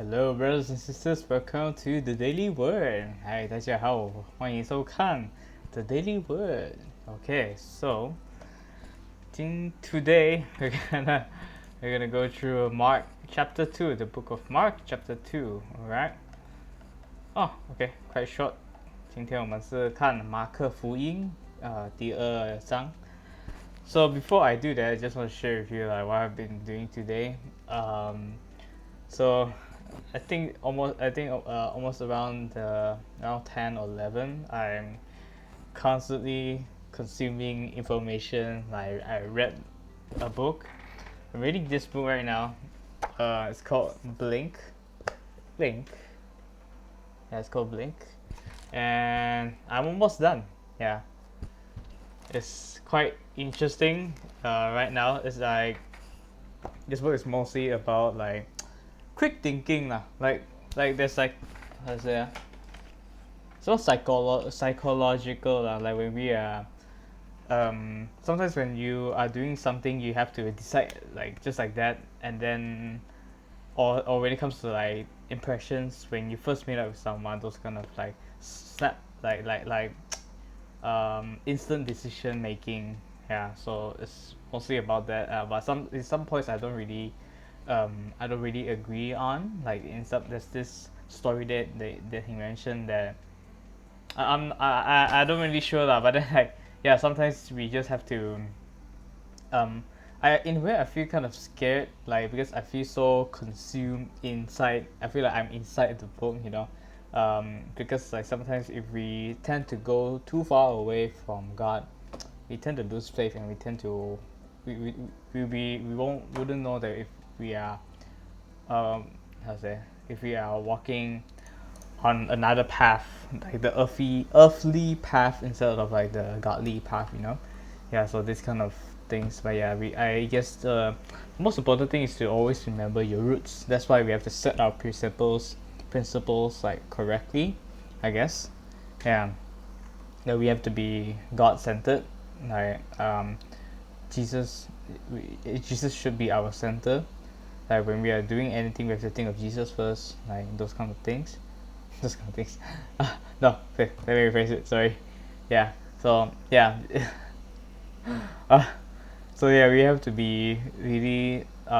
Hello, brothers and sisters. Welcome to the Daily Word. Hi, 大家好，欢迎收看 the Daily Word. Okay, so today we're gonna go through Mark chapter 2, the book of Mark chapter 2. Alright. Oh, okay, quite short. 今天我们是看马可福音第2章. So before I do that, I just want to share with you like what I've been doing today. So I think almost around 10 or 11, I'm constantly consuming information. Like I read a book. I'm reading this book right now. It's called Blink. Blink. Yeah, it's called Blink, and I'm almost done. Yeah, it's quite interesting. Right now, it's like this book is mostly about like quick thinking lah. Like there's like how to say so psychological lah. Like when we are sometimes when you are doing something you have to decide like just like that, and then or when it comes to like impressions when you first meet up with someone, those kind of like snap instant decision making. Yeah, so it's mostly about that. But in some points I don't really agree on. Like in some there's this story that he mentioned that I don't really sure lah. But then like yeah, sometimes we just have to in a way I feel kind of scared, like because I feel so consumed inside. I feel like I'm inside the book, because like sometimes if we tend to go too far away from God, we tend to lose faith, and we tend to wouldn't know that if we are how to say if we are walking on another path, like the earthly path instead of like the godly path. Yeah, so this kind of things. But yeah, I guess the most important thing is to always remember your roots. That's why we have to set our principles like correctly, I guess. Yeah, that we have to be God-centered. Like Jesus Jesus should be our center. Like when we are doing anything, we have to think of Jesus first, like those kind of things. Those kind of things. No, okay, let me rephrase it. Sorry. Yeah. So yeah. uh, so yeah, we have to be really we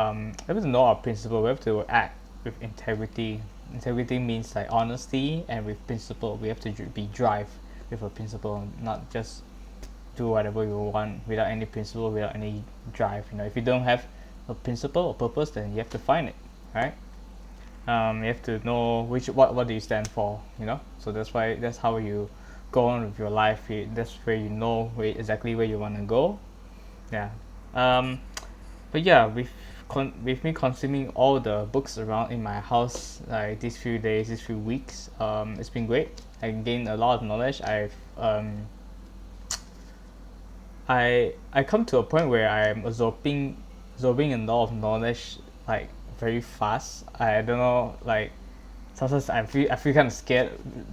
have to know our principle. We have to act with integrity. Integrity means like honesty, and with principle, we have to be drive with a principle, not just do whatever you want without any principle, without any drive. If you don't have a principle or purpose, then you have to find it, right? You have to know what do you stand for. So that's how you go on with your life. That's where you know exactly where you want to go. Yeah. But yeah, with me consuming all the books around in my house like these few days, these few weeks, it's been great. I gained a lot of knowledge. I come to a point where I'm absorbing a lot of knowledge like very fast. I don't know, like sometimes I feel kind of scared,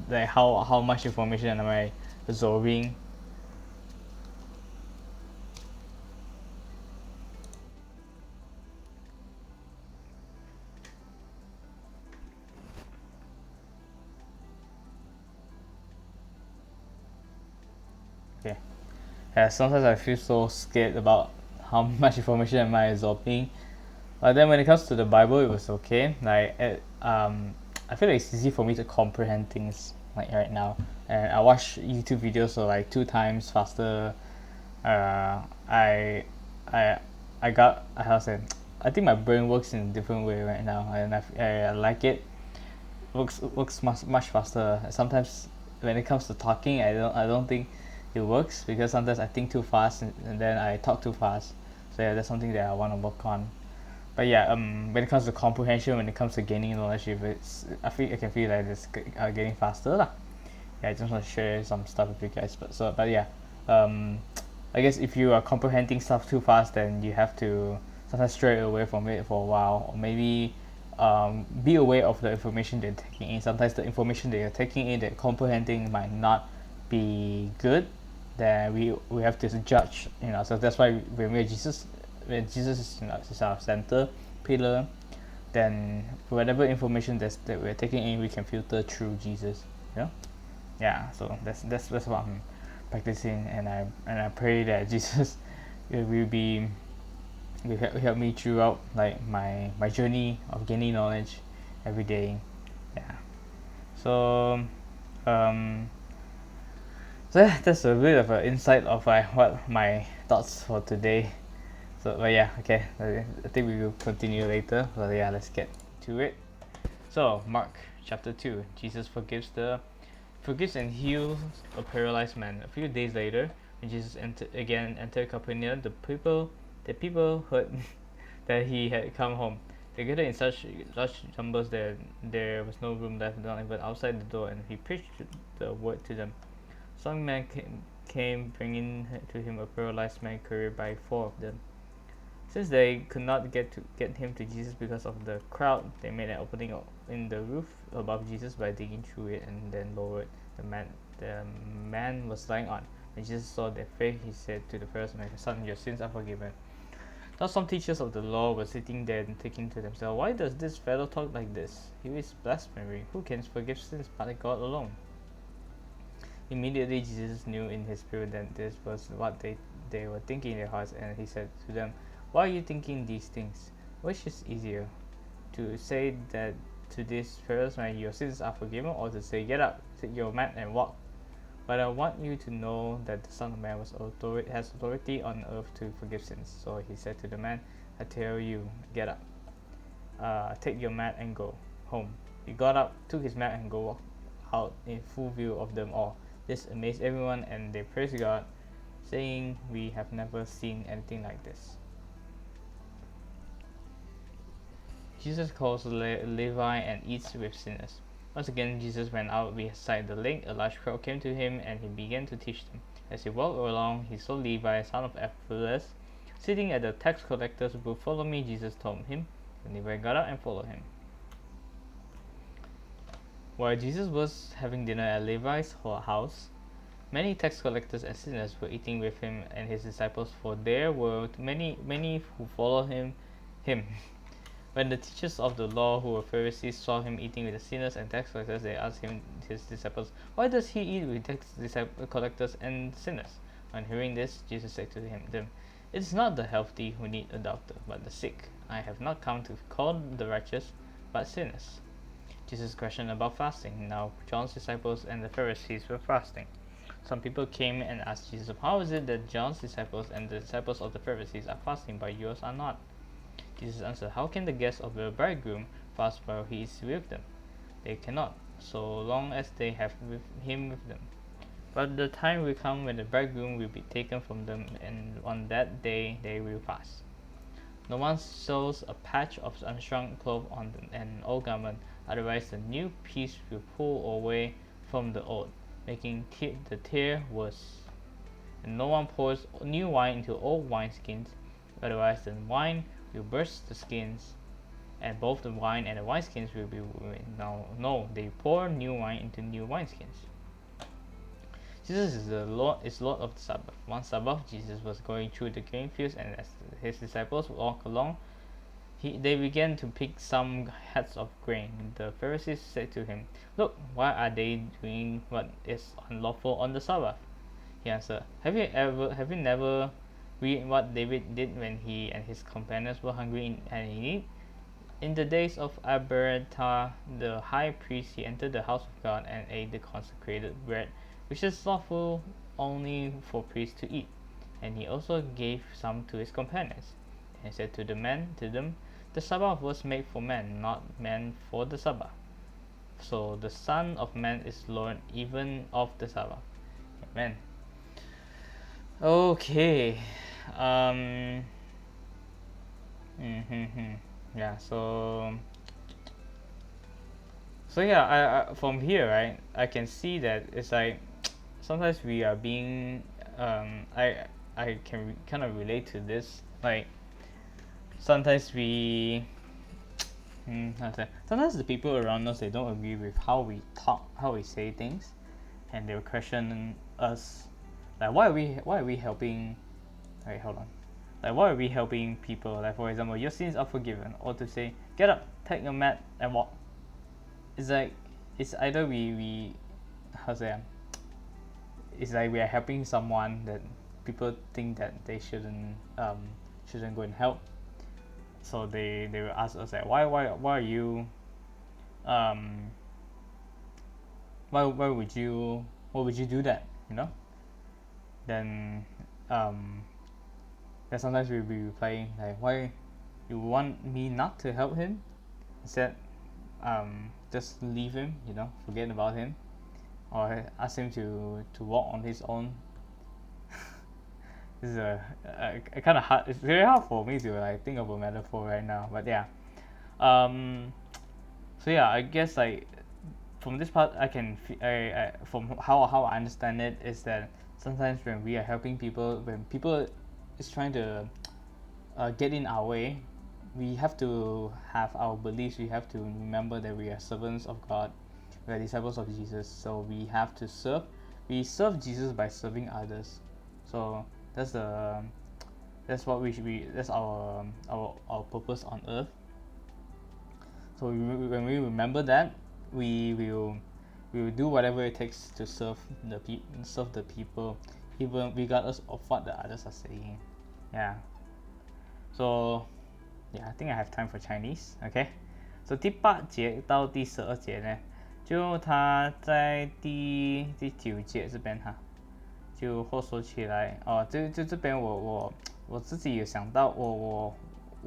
like how much information am I absorbing. Okay. Yeah, sometimes I feel so scared about how much information am I absorbing. But then when it comes to the Bible, it was okay. I feel like it's easy for me to comprehend things like right now. And I watch YouTube videos so like 2 times faster. I I I got how to say I think my brain works in a different way right now, and I like it. Works much faster. Sometimes when it comes to talking, I don't think it works, because sometimes I think too fast, and then I talk too fast. So yeah, that's something that I want to work on. But yeah, when it comes to comprehension, when it comes to gaining knowledge, if it's I can feel like it's getting faster lah. Yeah, I just want to share some stuff with you guys. But yeah, um, I guess if you are comprehending stuff too fast, then you have to sometimes stray away from it for a while, or maybe be aware of the information they're taking in. Sometimes the information that you're taking in, that comprehending, might not be good. Then we have to judge. So that's why when Jesus is, is our center pillar, then whatever information that we're taking in, we can filter through Jesus. You know? Yeah. So that's what I'm practicing, and I pray that Jesus will help me throughout like my journey of gaining knowledge every day. Yeah. So um so yeah, that's a bit of an insight of what my thoughts for today. So but yeah, okay. I think we will continue later. But yeah, let's get to it. So Mark chapter 2, Jesus forgives and heals a paralyzed man. A few days later, when Jesus entered Capernaum, the people heard that he had come home. They gathered in such large numbers that there was no room left, not even outside the door, and he preached the word to them. Some men came bringing to him a paralyzed man carried by four of them. Since they could not get him to Jesus because of the crowd, they made an opening in the roof above Jesus by digging through it and then lowered the man was lying on. When Jesus saw their faith, he said to the paralyzed man, "Son, your sins are forgiven." Now some teachers of the law were sitting there and thinking to themselves, "Why does this fellow talk like this? He is blasphemy. Who can forgive sins but God alone?" Immediately Jesus knew in his spirit that this was what they were thinking in their hearts, and he said to them, "Why are you thinking these things? Which is easier, to say that to this paralyzed man, 'Your sins are forgiven,' or to say, 'Get up, take your mat and walk'? But I want you to know that the Son of Man has authority on earth to forgive sins." So he said to the man, "I tell you, get up, take your mat and go home." He got up, took his mat, and walked out in full view of them all. This amazed everyone, and they praised God, saying, "We have never seen anything like this." Jesus calls Levi and eats with sinners. Once again, Jesus went out beside the lake. A large crowd came to him, and he began to teach them. As he walked along, he saw Levi, son of Alphaeus, sitting at the tax collector's booth. "Follow me," Jesus told him. And Levi got up and followed him. While Jesus was having dinner at Levi's house, many tax collectors and sinners were eating with him and his disciples, for there were many who followed him. When the teachers of the law, who were Pharisees, saw him eating with the sinners and tax collectors, they asked his disciples, "Why does he eat with tax collectors and sinners?" On hearing this, Jesus said to them, "It is not the healthy who need a doctor, but the sick. I have not come to call the righteous, but sinners." Jesus questioned about fasting. Now John's disciples and the Pharisees were fasting. Some people came and asked Jesus, "How is it that John's disciples and the disciples of the Pharisees are fasting, but yours are not?" Jesus answered, "How can the guests of the bridegroom fast while he is with them? They cannot, so long as they have him with them. But the time will come when the bridegroom will be taken from them, and on that day they will fast. No one sews a patch of unshrunk cloth on an old garment, otherwise the new piece will pull away from the old, making the tear worse. And no one pours new wine into old wineskins, otherwise the wine will burst the skins, and both the wine and the wineskins will be ruined. No, they pour new wine into new wineskins." Jesus is Lord of the Sabbath. One Sabbath, Jesus was going through the grain fields, and as his disciples walked along, they began to pick some heads of grain. The Pharisees said to him, "Look, why are they doing what is unlawful on the Sabbath?" He answered, Have you never read what David did when he and his companions were hungry and in need? In the days of Abiathar the high priest, he entered the house of God and ate the consecrated bread, which is lawful only for priests to eat. And he also gave some to his companions. And he said to them, "The Sabbath was made for man, not man for the Sabbath. So the Son of Man is Lord even of the Sabbath." Amen. Okay. Um. Yeah. So yeah. From here, right, I can see that it's like sometimes we are being. I can kind of relate to this. Like sometimes we. Sometimes the people around us, they don't agree with how we talk, how we say things, and they will question us, like why are we helping. Wait, hold on. Like, why are we helping people? Like, for example, your sins are forgiven, or to say, get up, take your mat, and walk. It's like, it's either we how to say, it's like we are helping someone that people think that they shouldn't go and help. So they will ask us like, why are you um why would you do that, you know? Then um then sometimes we'll be replying like, why you want me not to help him? Instead, just leave him, you know, forget about him, or ask him to walk on his own. This is a kind of hard. It's very hard for me to like think of a metaphor right now, but yeah. Um, so yeah, I guess like from this part, I from how I understand it is that sometimes when we are helping people, when people is trying to get in our way, we have to have our beliefs. We have to remember that we are servants of God, we are disciples of Jesus. So we have to serve. We serve Jesus by serving others. So that's the that's what we should be. That's our purpose on earth. So when we remember that, we will do whatever it takes to serve the people, even regardless of what the others are saying. Yeah. So yeah, I think I have time for Chinese. Okay. So 第8节到第12节呢，就他在第9节这边哈，就或说起来哦，这边我自己有想到，我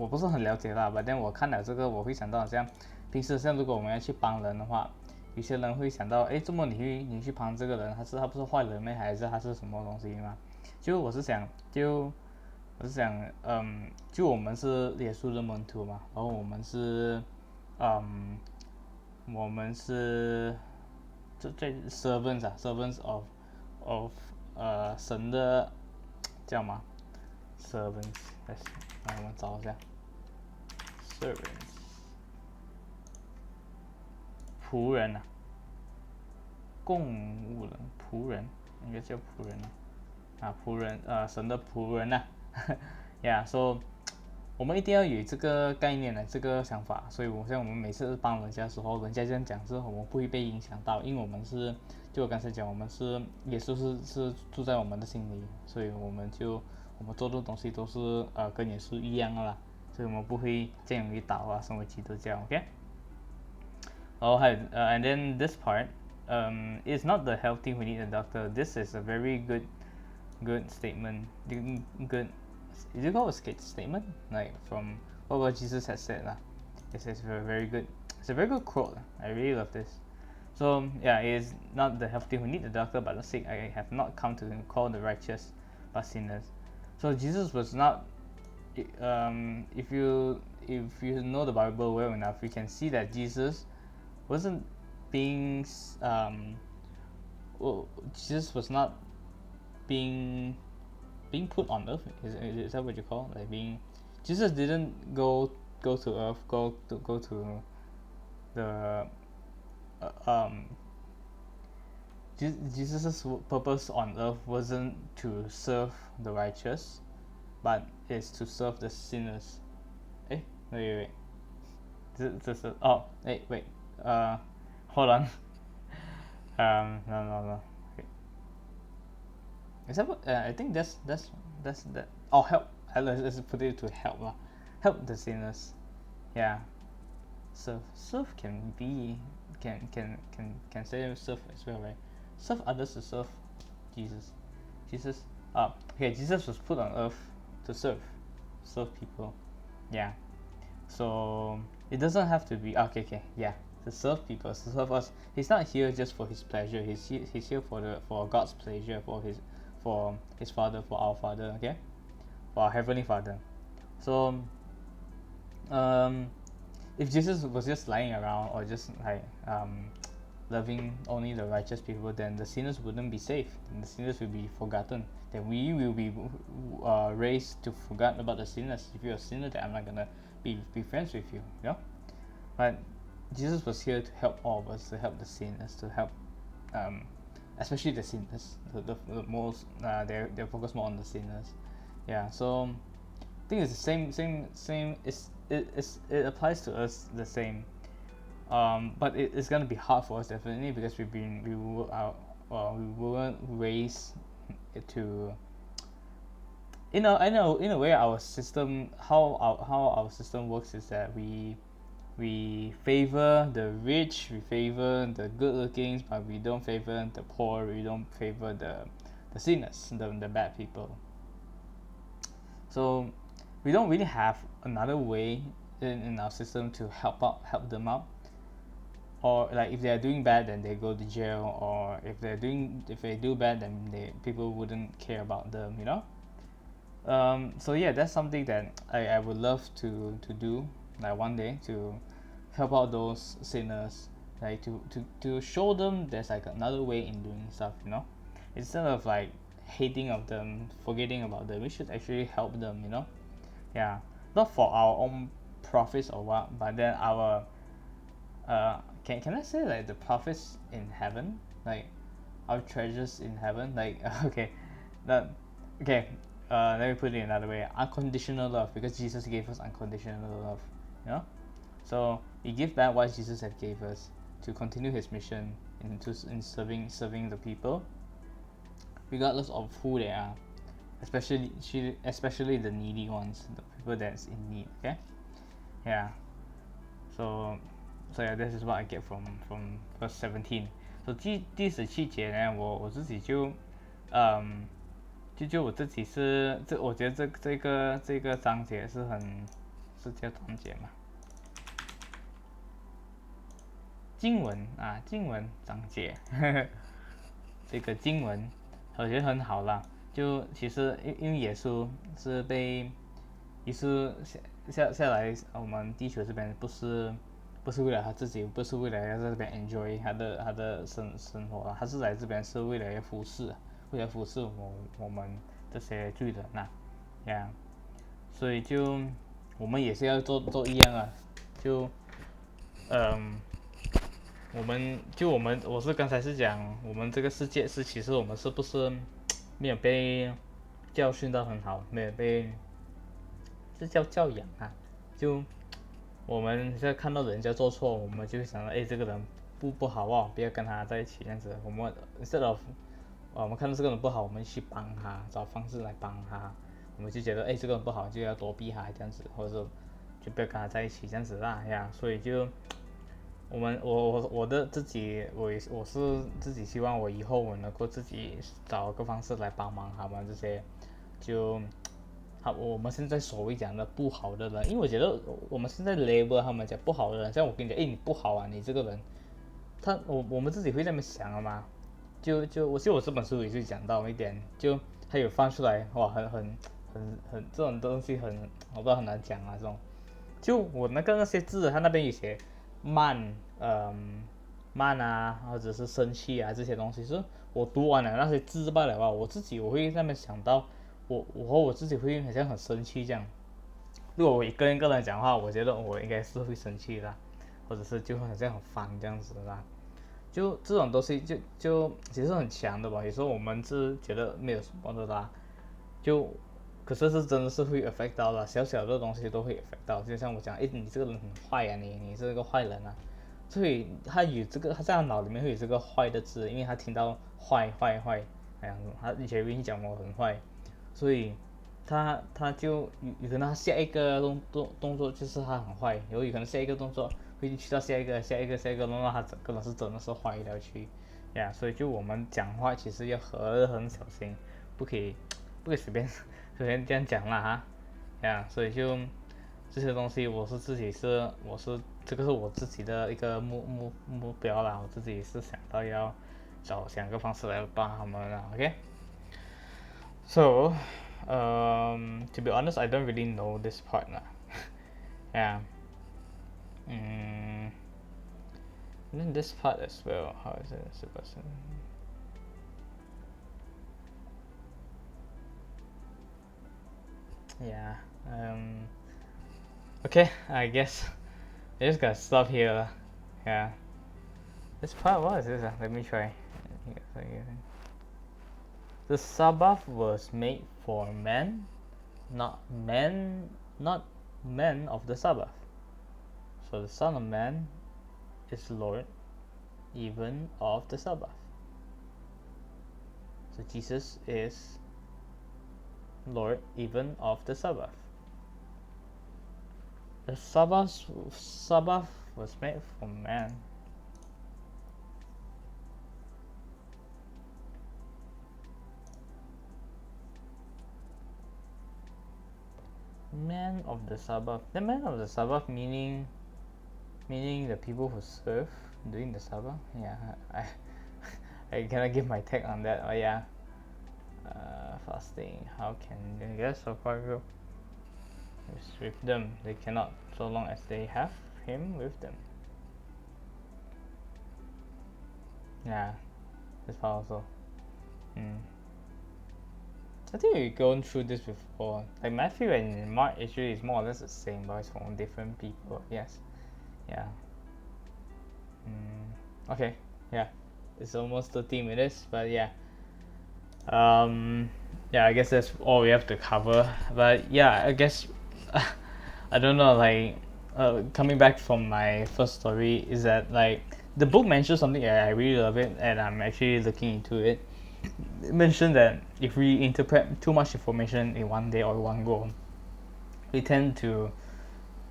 不是很了解啦，但我看了这个我会想到，好像平时像如果我们要去帮人的话，有些人会想到，哎，这么你去帮这个人，他不是坏人吗？还是他是什么东西吗？我是想，就我们是耶稣的门徒嘛，然后嗯，我们是这 servants 啊，servants of 神的叫吗？servants，让我们找一下 servants 仆人啊，公务人仆人应该叫仆人仆人神的仆人yeah，so 我们一定要有这个概念的这个想法，所以像我们每次帮人家的时候，人家这样讲之后，我们不会被影响到，因为我们是，就我刚才讲，我们是耶稣是住在我们的心里，所以我们做的东西都是跟耶稣一样的啦，所以我们不会这样容易倒成为基督教，OK？Oh, hi. And then this part, it's not the healthy who need a doctor. This is a very good statement. Good, is it called a statement? Like from what Jesus has said lah. It's very good. It's a very good quote. I really love this. So yeah, it is not the healthy who need the doctor, but the sick. I have not come to call the righteous, but sinners. So Jesus was not. If you know the Bible well enough, you can see that Jesus wasn't being Jesus was not being put on earth. Is that what you call it? Like being Jesus didn't go to earth, go to the Jesus' purpose on earth wasn't to serve the righteous, but is to serve the sinners. Wait. Wait. Hold on. No. Okay. Is that what? I think that's that. Oh, help. Let's put it to help lah. Help the sinners. Yeah. Serve can say serve as well, right? Serve others to serve Jesus. Jesus was put on earth to serve people. Yeah. So it doesn't have to be yeah, to serve people, to serve us. He's not here just for his pleasure. He's here for God's pleasure, for his Father, for our Father, okay, for our Heavenly Father. So if Jesus was just lying around or just like loving only the righteous people, then the sinners wouldn't be saved, and the sinners will be forgotten. Then we will be raised to forget about the sinners. If you're a sinner, then I'm not gonna be friends with you, you know. But Jesus was here to help all of us, to help the sinners, to help especially the sinners. The most they're focused more on the sinners. Yeah. So think it's the same. It applies to us the same. But it's gonna be hard for us definitely because we weren't raised to in a way our system how our system works is that we favor the rich, we favor the good looking, but we don't favor the poor, we don't favor the sinners, the bad people. So we don't really have another way in our system to help them out. Or like if they are doing bad then they go to jail, or if they do bad then people wouldn't care about them, you know. So yeah, that's something that I would love to do, like one day, to help out those sinners, like to show them there's like another way in doing stuff, you know. Instead of like hating of them, forgetting about them, we should actually help them, you know. Yeah, not for our own profits or what, but then our can I say like the profits in heaven, like our treasures in heaven, like okay, that okay. Let me put it another way: unconditional love, because Jesus gave us unconditional love, you know. So He gave back what Jesus had gave us to continue His mission in serving the people, regardless of who they are, especially the needy ones, the people that's in need. Okay, yeah. So yeah, this is what I get from verse 17. So 第17节呢，我自己就我自己我觉得这个章节是叫章节嘛，经文章节，这个经文我觉得很好啦。就其实因为耶稣是被耶稣下来我们地球这边，不是为了他自己，不是为了要在这边 enjoy 他的生活啦，他是来这边是为了要服侍我们这些罪人呐，呀，所以就我们也是要做一样啊，就嗯。我是刚才是讲我们这个世界其实我们是不是没有被教训到很好，没有被是叫教养啊，就我们现在看到人家做错，我们就会想到，哎，这个人不好哦，不要跟他在一起这样子。我们 instead of 我们看到这个人不好，我们去帮他，找方式来帮他。我们就觉得，哎，这个人不好，就要躲避他这样子，或者说就不要跟他在一起这样子啦呀。所以就我的自己，我是自己希望我以后我能够自己找个方式来帮忙他们这些，就好，我们现在所谓讲的不好的人，因为我觉得我们现在 label 他们讲不好的人，像我跟你讲，哎，你不好啊，你这个人，我们自己会这么想的嘛？我记得我这本书也是讲到一点，就他有放出来，哇，这种东西我不知道很难讲啊，这种，就我那些字，他那边有写慢，慢啊，或者是生气啊这些东西，是我读完了那些字罢了吧，我会在那边想到。我自己会好像很生气这样。如果我跟一个人讲话，我觉得我应该是会生气的，或者是就好像很烦这样子啦。就这种东西其实很强的吧。有时候我们是觉得没有什么的啦，就可是真的是会 affect 到了，小小的东西都会 affect 到。就像我讲，你这个人很坏呀、你是个坏人啊。所以他在他脑里面会有这个坏的字，因为他听到坏，哎呀，他以前跟你讲我很坏，所以他就有可能他下一个动作就是他很坏，然后有可能下一个动作会去到下一个，弄到他整个人是真的是坏了去，呀，所以就我们讲话其实要很小心，不可以随便这样讲啦哈，呀，所以就这些东西我是这个是我自己的一个目标啦，我自己是想到要想个方式来帮他们啦，OK。So, to be honest, I don't really know this part now. Yeah. Mm, and then this part as well. How is it supposed to? Yeah. Okay, I guess I just gotta stop here. Yeah. This part, what is this? Let me try. The Sabbath was made for man, not men of the Sabbath. So the Son of Man is Lord even of the Sabbath. So Jesus is Lord even of the Sabbath. The Sabbath was made for man. Man of the Sabbath. The man of the Sabbath meaning the people who serve during the Sabbath. Yeah, I cannot give my take on that. Oh yeah. Fasting. How can they get so far go? It's with them. They cannot so long as they have him with them. Yeah, this part also. I think we've gone through this before. Like Matthew and Mark actually is more or less the same, but it's from different people. Yes. Yeah. Okay. Yeah. It's almost 30 minutes, but yeah. Yeah, I guess that's all we have to cover. But yeah, I guess I don't know. Like, coming back from my first story is that like the book mentions something I really love it, and I'm actually looking into it. It mentioned that if we interpret too much information in one day or one go, we tend to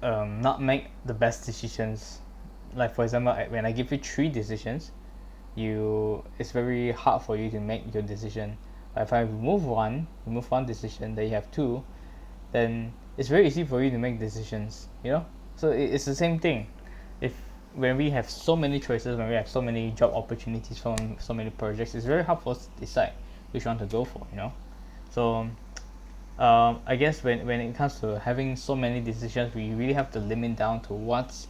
not make the best decisions. Like for example, when I give you three decisions, it's very hard for you to make your decision. But if I remove one decision, then you have two, then it's very easy for you to make decisions. So it's the same thing. If when we have so many choices, when we have so many job opportunities from so many projects, it's very hard for us to decide which one to go for. So I guess when it comes to having so many decisions, we really have to limit down to what's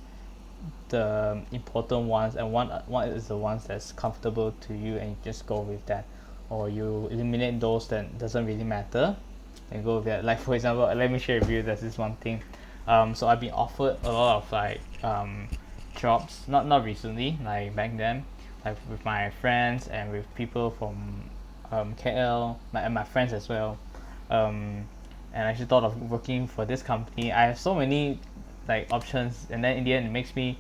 the important ones and what is the ones that's comfortable to you, and you just go with that, or you eliminate those that doesn't really matter and go with that. Like for example, let me share with you, there's this one thing. So I've been offered a lot of like jobs, not recently, like back then, like with my friends and with people from KL, and my friends as well. And I actually thought of working for this company. I have so many like options, and then in the end it makes me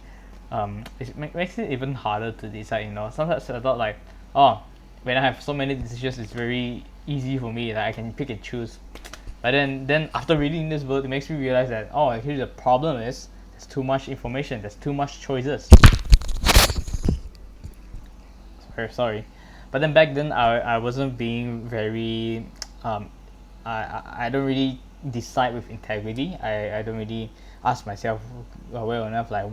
makes it even harder to decide. Sometimes I thought like, oh, when I have so many decisions, it's very easy for me that I can pick and choose. But then after reading this book, it makes me realize that, oh, actually the problem is there's too much information, there's too much choices. Sorry. But then back then I wasn't being very I don't really decide with integrity. I don't really ask myself well enough, like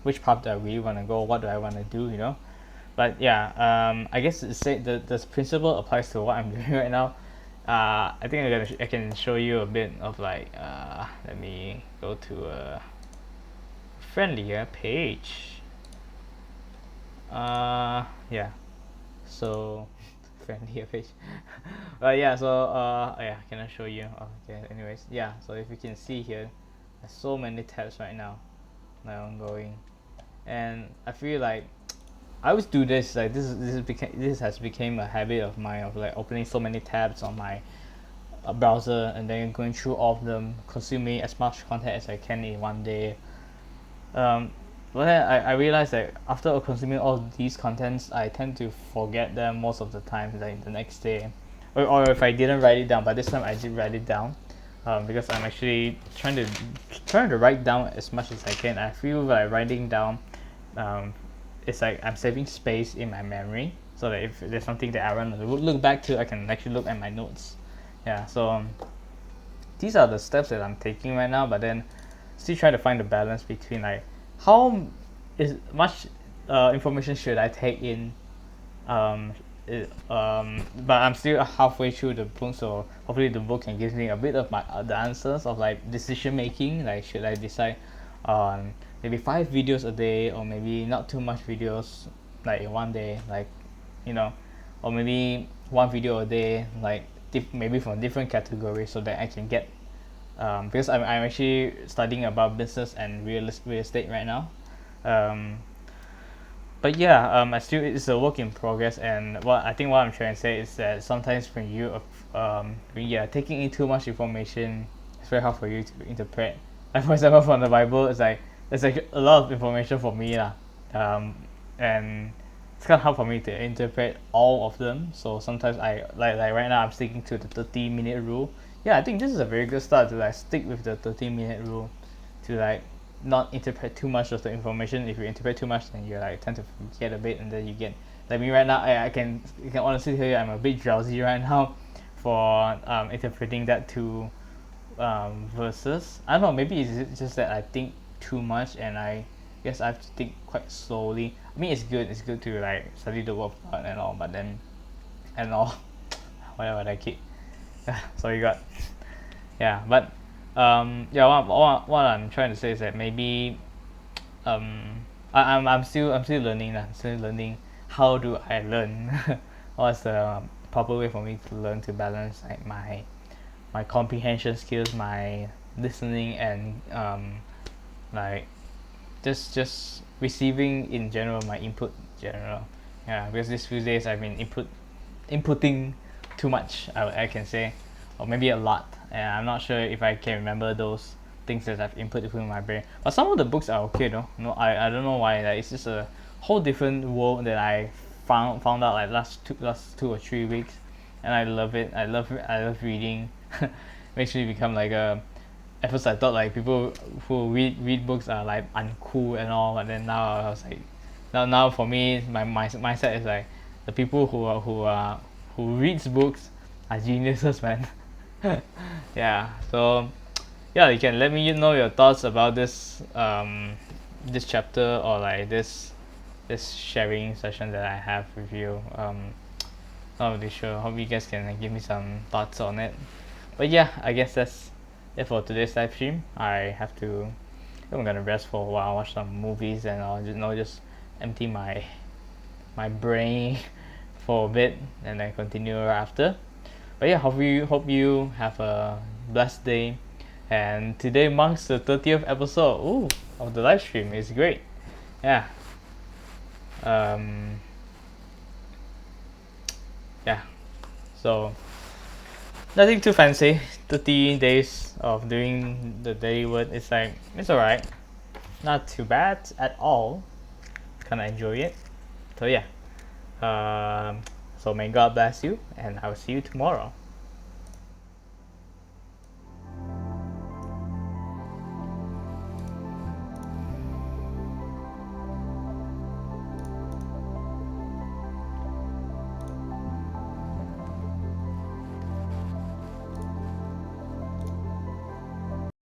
which path do I really want to go, what do I want to do. But yeah, I guess the principle applies to what I'm doing right now. I think I can show you a bit of like let me go to a friendlier page. Yeah, so friendlier page. But yeah, so yeah, can I show you? Okay, anyways, yeah, so if you can see here, there's so many tabs right now, like ongoing, and I feel like I always do this. Like this has become a habit of mine, of like opening so many tabs on my browser and then going through all of them, consuming as much content as I can in one day. But then I realized that after consuming all these contents, I tend to forget them most of the time, like the next day, or if I didn't write it down. But this time I did write it down, because I'm actually trying to write down as much as I can. I feel like writing down, it's like I'm saving space in my memory, so that if there's something that I want to look back to, I can actually look at my notes. Yeah, so these are the steps that I'm taking right now, but then still try to find the balance between like how is much information should I take in, but I'm still halfway through the book, so hopefully the book can give me a bit of the answers of like decision making, like should I decide on maybe 5 videos a day, or maybe not too much videos like in one day, like or maybe one video a day, like maybe from different categories, so that I can get because I'm actually studying about business and real estate right now. but yeah, I still it's a work in progress, and what I'm trying to say is that sometimes when you're taking in too much information, it's very hard for you to interpret. Like for example, from the Bible, it's like there's like a lot of information for me lah, and it's kind of hard for me to interpret all of them. So sometimes I like right now I'm sticking to the 30-minute rule. Yeah, I think this is a very good start to like stick with the 30-minute rule, to like not interpret too much of the information. If you interpret too much, then you like tend to forget a bit, and then you get like me right now. I can you can honestly tell you I'm a bit drowsy right now for interpreting that two verses. I don't know. Maybe it's just that I think too much, and I guess I have to think quite slowly. I mean, it's good. It's good to like study the word of God and all, but then and all whatever I keep. So you got yeah, but yeah, what I'm trying to say is that maybe I'm still learning lah. Still learning how do I learn. What's the proper way for me to learn, to balance like my comprehension skills, my listening, and like just receiving in general, my input in general. Yeah, because these few days I've been inputting too much, I can say, or maybe a lot, and I'm not sure if I can remember those things that I've input into my brain. But some of the books are okay though. No, I don't know why. Like, it's just a whole different world that I found out like last 2 or 3 weeks, and I love it. I love reading. Makes me become like a. At first I thought like people who read books are like uncool and all, but then now I was like, now for me my mindset is like the people who reads books are geniuses, man. Yeah, so yeah, you can let me know your thoughts about this chapter, or like this sharing session that I have with you. Not really sure. Hope you guys can give me some thoughts on it. But yeah, I guess that's it for today's live stream. I'm gonna rest for a while, watch some movies, and I'll just empty my brain for a bit, and then continue after. But yeah, hope you have a blessed day. And today marks the 30th episode of the live stream. It's great. Yeah. Um, yeah. So nothing too fancy. 30 days of doing the daily word. It's alright. Not too bad at all. Kinda enjoy it. So yeah. So may God bless you, and I will see you tomorrow.